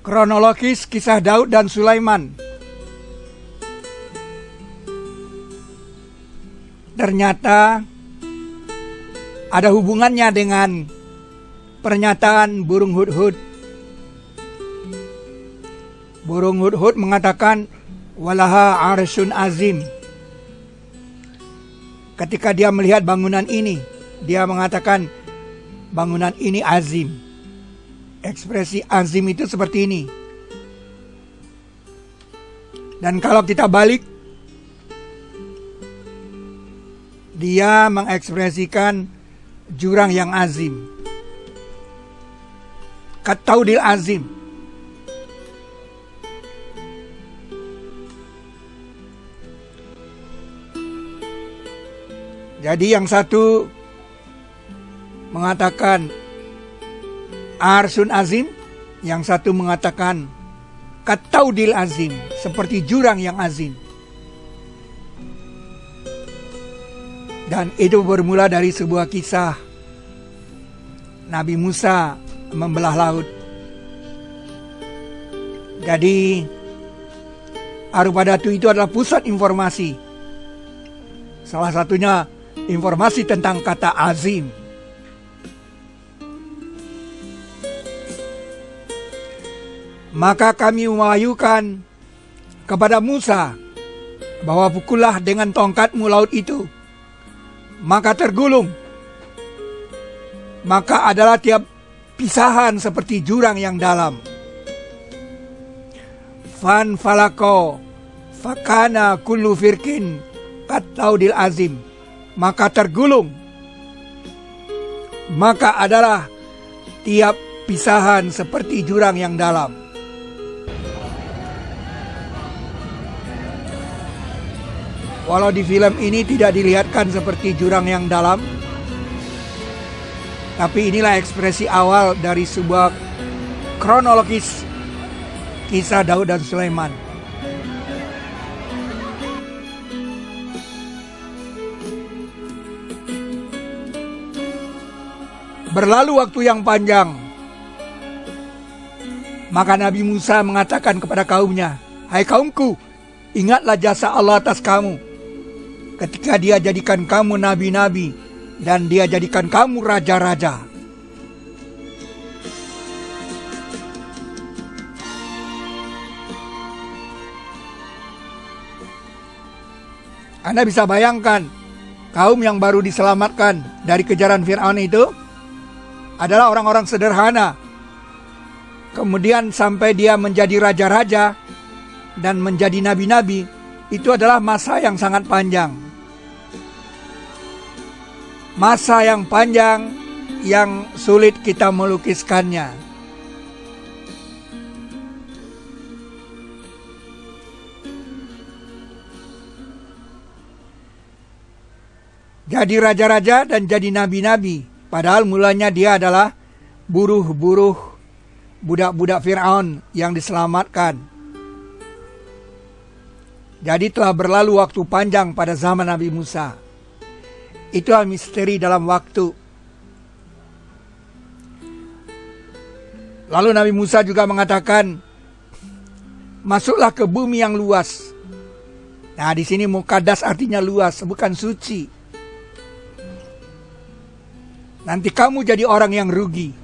Kronologis kisah Daud dan Sulaiman. Ternyata ada hubungannya dengan pernyataan burung hudhud. Burung hudhud mengatakan walaha arsyun azim. Ketika dia melihat bangunan ini, dia mengatakan bangunan ini azim. Ekspresi azim itu seperti ini. Dan kalau kita balik, dia mengekspresikan jurang yang azim. Kataudil azim. Jadi yang satu mengatakan arsun azim, yang satu mengatakan kataudil azim, seperti jurang yang azim. Dan itu bermula dari sebuah kisah Nabi Musa membelah laut. Jadi Arupadatu itu adalah pusat informasi. Salah satunya informasi tentang kata azim. Maka kami mewahyukan kepada Musa bahwa pukullah dengan tongkatmu laut itu, maka tergulung. Maka adalah tiap pisahan seperti jurang yang dalam. Fan falako fakana kullu firkin kataudil azim. Maka tergulung. Maka adalah tiap pisahan seperti jurang yang dalam. Walau di film ini tidak dilihatkan seperti jurang yang dalam, tapi inilah ekspresi awal dari sebuah kronologis kisah Daud dan Sulaiman. Berlalu waktu yang panjang, maka Nabi Musa mengatakan kepada kaumnya, "Hai kaumku, ingatlah jasa Allah atas kamu. Ketika dia jadikan kamu nabi-nabi dan dia jadikan kamu raja-raja. Anda bisa bayangkan, kaum yang baru diselamatkan dari kejaran Fir'aun itu adalah orang-orang sederhana. Kemudian sampai dia menjadi raja-raja dan menjadi nabi-nabi, itu adalah masa yang sangat panjang. Masa yang panjang yang sulit kita melukiskannya. Jadi raja-raja dan jadi nabi-nabi. Padahal mulanya dia adalah buruh-buruh, budak-budak Fir'aun yang diselamatkan. Jadi telah berlalu waktu panjang pada zaman Nabi Musa. Itulah misteri dalam waktu. Lalu Nabi Musa juga mengatakan, masuklah ke bumi yang luas. Nah, di sini muqaddas artinya luas, bukan suci. Nanti kamu jadi orang yang rugi.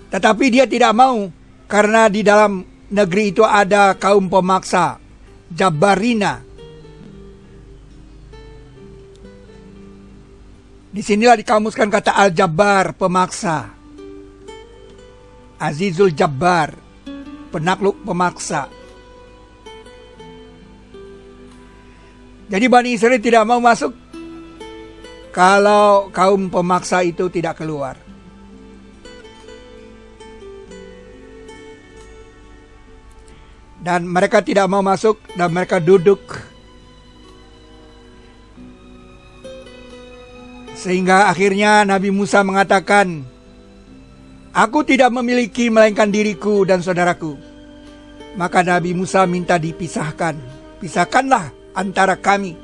Tetapi dia tidak mau, karena di dalam negeri itu ada kaum pemaksa, Jabbarina. Disinilah dikamuskan kata Al-Jabbar, pemaksa. Azizul Jabbar, penakluk pemaksa. Jadi Bani Israel tidak mau masuk kalau kaum pemaksa itu tidak keluar. Dan mereka tidak mau masuk dan mereka duduk. Sehingga akhirnya Nabi Musa mengatakan, aku tidak memiliki melainkan diriku dan saudaraku. Maka Nabi Musa minta dipisahkan. Pisahkanlah antara kami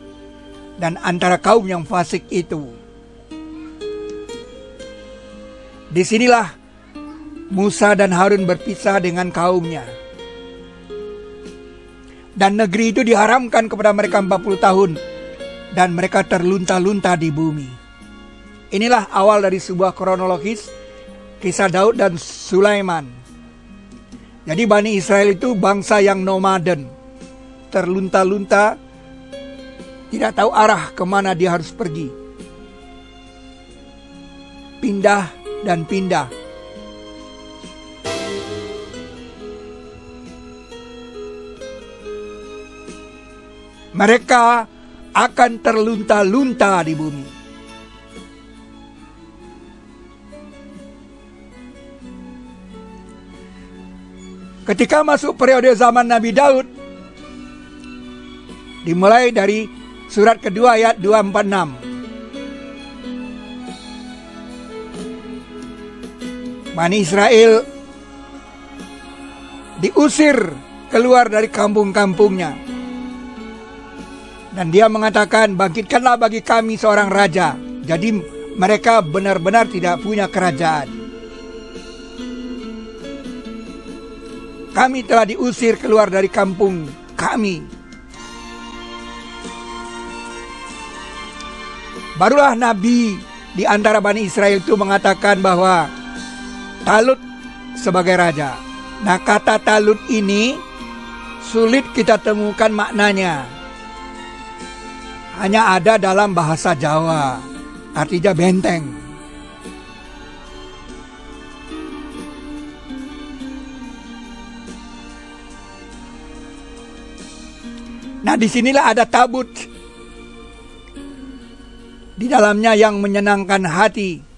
dan antara kaum yang fasik itu. Disinilah Musa dan Harun berpisah dengan kaumnya. Dan negeri itu diharamkan kepada mereka 40 tahun. Dan mereka terlunta-lunta di bumi. Inilah awal dari sebuah kronologis kisah Daud dan Sulaiman. Jadi Bani Israel itu bangsa yang nomaden. Terlunta-lunta, tidak tahu arah kemana dia harus pergi. Pindah dan pindah. Mereka akan terlunta-lunta di bumi. Ketika masuk periode zaman Nabi Daud, dimulai dari surat kedua ayat 246. Bani Israel diusir keluar dari kampung-kampungnya. Dan dia mengatakan, bangkitkanlah bagi kami seorang raja. Jadi mereka benar-benar tidak punya kerajaan. Kami telah diusir keluar dari kampung kami. Barulah nabi di antara Bani Israel itu mengatakan bahwa Talut sebagai raja. Nah, kata Talut ini sulit kita temukan maknanya. Hanya ada dalam bahasa Jawa, artinya benteng. Nah, disinilah ada tabut. Di dalamnya yang menyenangkan hati.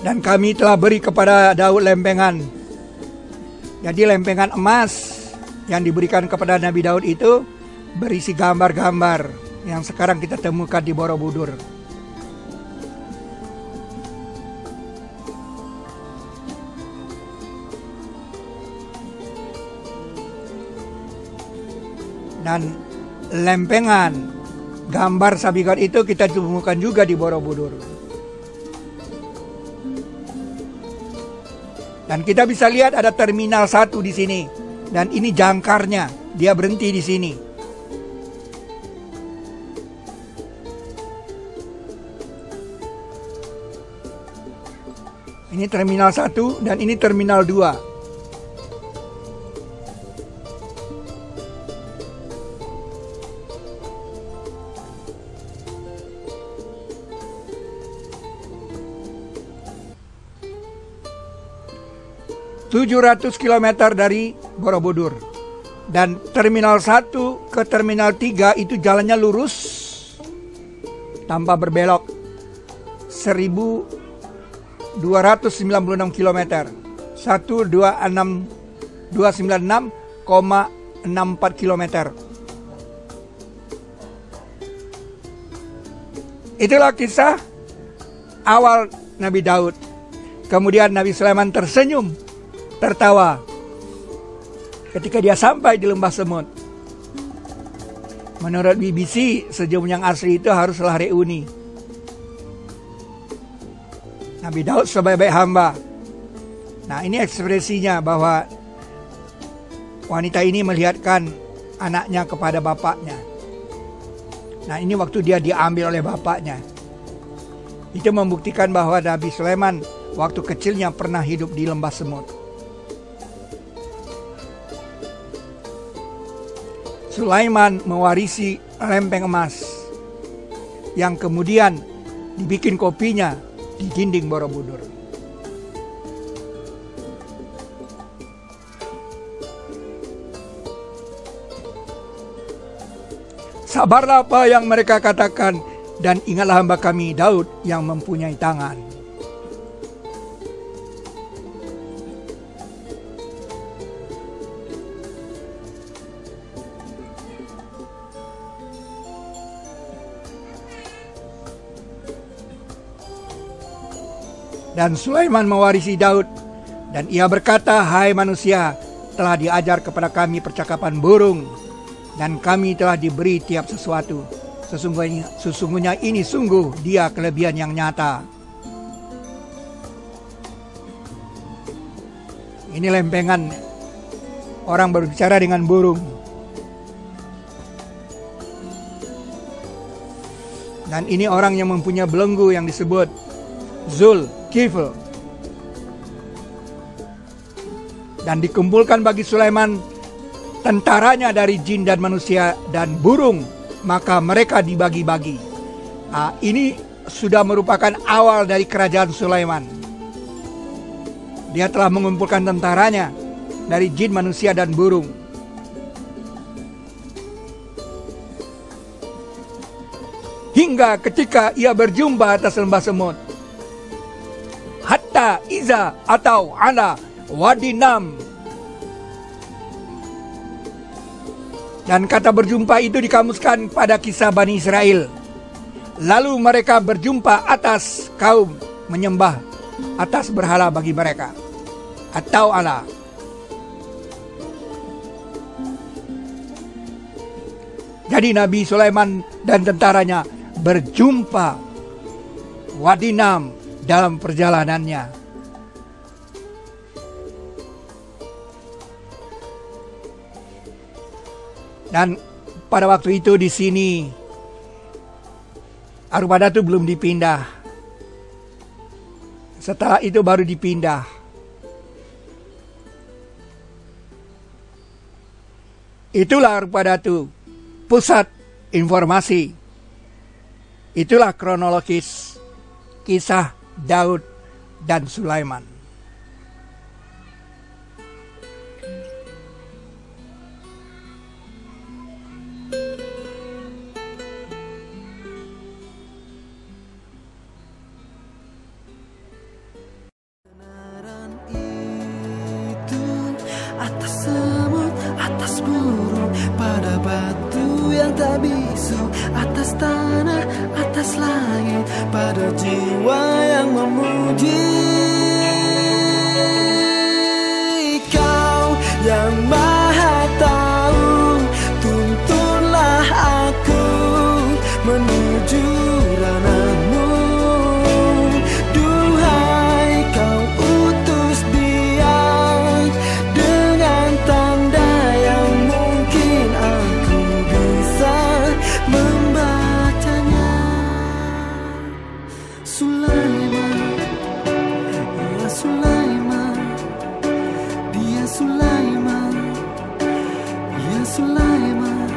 Dan kami telah beri kepada Daud lempengan. Jadi lempengan emas yang diberikan kepada Nabi Daud itu berisi gambar-gambar yang sekarang kita temukan di Borobudur. Dan lempengan gambar Sabigot itu kita temukan juga di Borobudur. Dan kita bisa lihat ada terminal 1 di sini. Dan ini jangkarnya, dia berhenti di sini. Ini terminal 1 dan ini terminal 2. ...700 km dari Borobudur. Dan terminal 1 ke terminal 3 itu jalannya lurus tanpa berbelok. 1296 km. 296,64 km. Itulah kisah awal Nabi Daud. Kemudian Nabi Sulaiman tersenyum, tertawa ketika dia sampai di lembah semut. Menurut BBC, senyum yang asli itu haruslah reuni. Nabi Daud sebaik-baik hamba. Nah, ini ekspresinya bahwa wanita ini melihatkan anaknya kepada bapaknya. Nah, ini waktu dia diambil oleh bapaknya. Itu membuktikan bahwa Nabi Sulaiman waktu kecilnya pernah hidup di lembah semut. Sulaiman mewarisi lempeng emas yang kemudian dibikin kopinya di dinding Borobudur. Sabarlah apa yang mereka katakan, dan ingatlah hamba kami Daud yang mempunyai tangan. Dan Sulaiman mewarisi Daud, dan ia berkata, hai manusia, telah diajar kepada kami percakapan burung, dan kami telah diberi tiap sesuatu. Sesungguhnya ini sungguh dia kelebihan yang nyata. Ini lempengan orang berbicara dengan burung. Dan ini orang yang mempunyai belenggu yang disebut Zulkifl. Dan dikumpulkan bagi Sulaiman tentaranya dari jin dan manusia dan burung, maka mereka dibagi-bagi. Ini sudah merupakan awal dari kerajaan Sulaiman. Dia telah mengumpulkan tentaranya dari jin, manusia, dan burung. Hingga ketika ia berjumpa atas lembah semut, hatta iza atau ala wadi Nam. Dan kata berjumpa itu dikamuskan pada kisah Bani Israel. Lalu mereka berjumpa atas kaum menyembah atas berhala bagi mereka, atau Allah. Jadi Nabi Sulaiman dan tentaranya berjumpa Wadi Nam dalam perjalanannya. Dan pada waktu itu di sini Arubadatu belum dipindah. Setelah itu baru dipindah. Itulah Arubadatu, pusat informasi. Itulah kronologis kisah Daud dan Sulaiman. Atas semut, atas burung, pada batu yang tak bisu, atas tanah, atas langit, pada jiwa yang memuji. Kau yang maha tahu, tuntunlah aku menuju ranah-Mu. Duhai Kau utus Dia dengan tanda yang mungkin aku bisa membacanya. Sulaiman, ya Sulaiman, dia Sulaiman, ya Sulaiman,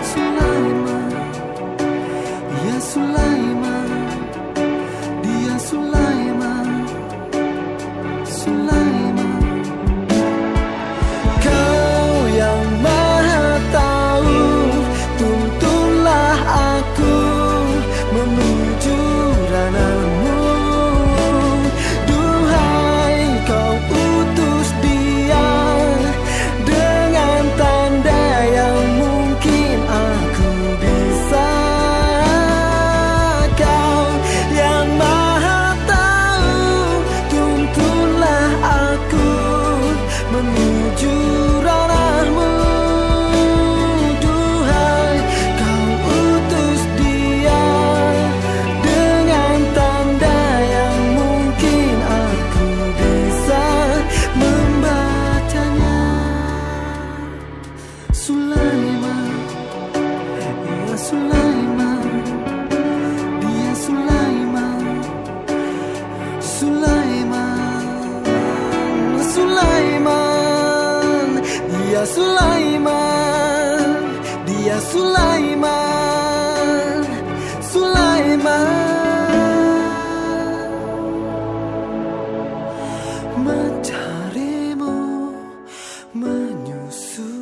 Sulaiman, ya Sulaiman, dia Sulaiman, Sulaiman. Kau yang maha tahu, tuntunlah aku menuju ranah-Mu. Duhai Kau utus Dia dengan tanda yang mungkin aku bisa. Kau yang maha tahu, tuntunlah aku menuju ranah-Mu. Duhai Kau utus Dia dengan tanda yang mungkin aku bisa membacanya. Sulaiman, ya Sulaiman, dia Sulaiman, Sulaiman, Sulaiman, dia Sulaiman, dia Sulaiman, Sulaiman. Mencarimu, menyusuri